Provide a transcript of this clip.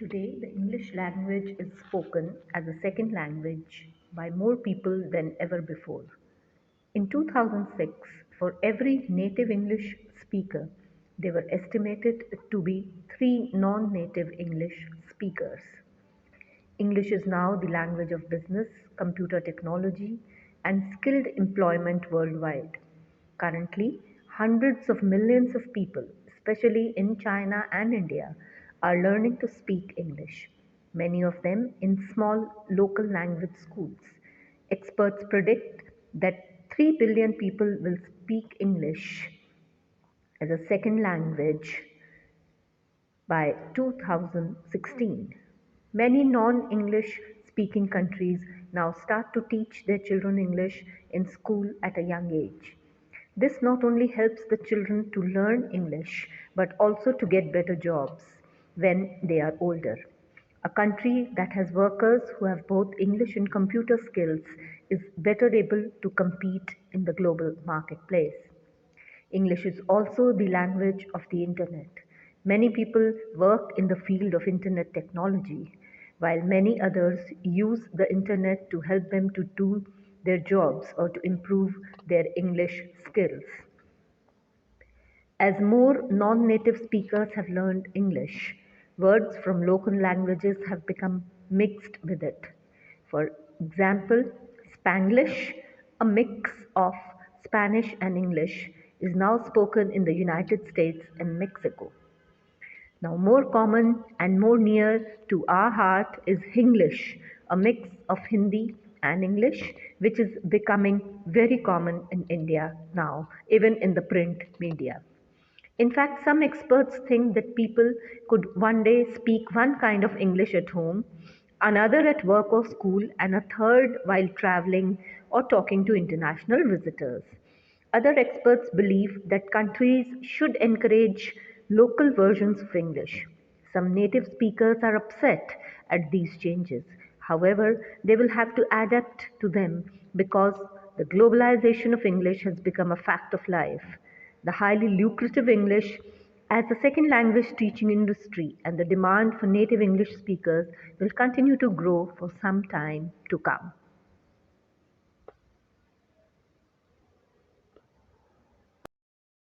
Today, the English language is spoken as a second language by more people than ever before. In 2006, for every native English speaker, there were estimated to be three non native English speakers. English is now the language of business, computer technology, and skilled employment worldwide. Currently, hundreds of millions of people, especially in China and India, are learning to speak English, many of them in small local language schools. Experts predict that 3 billion people will speak English as a second language by 2016. Many non English speaking countries now start to teach their children English in school at a young age. This not only helps the children to learn English but also to get better jobs when they are older. A country that has workers who have both English and computer skills is better able to compete in the global marketplace. English is also the language of the internet. Many people work in the field of internet technology, while many others use the internet to help them to do their jobs or to improve their English skills. As more non native speakers have learned English, words from local languages have become mixed with it. For example, Spanglish, a mix of Spanish and English, is now spoken in the United States and Mexico. Now, more common and more near to our heart is Hinglish, a mix of Hindi and English, which is becoming very common in India now, even in the print media. In fact, some experts think that people could one day speak one kind of English at home, another at work or school, and a third while traveling or talking to international visitors. Other experts believe that countries should encourage local versions of English. Some native speakers are upset at these changes. However, they will have to adapt to them because the globalization of English has become a fact of life. The highly lucrative English as a second language teaching industry and the demand for native English speakers will continue to grow for some time to come.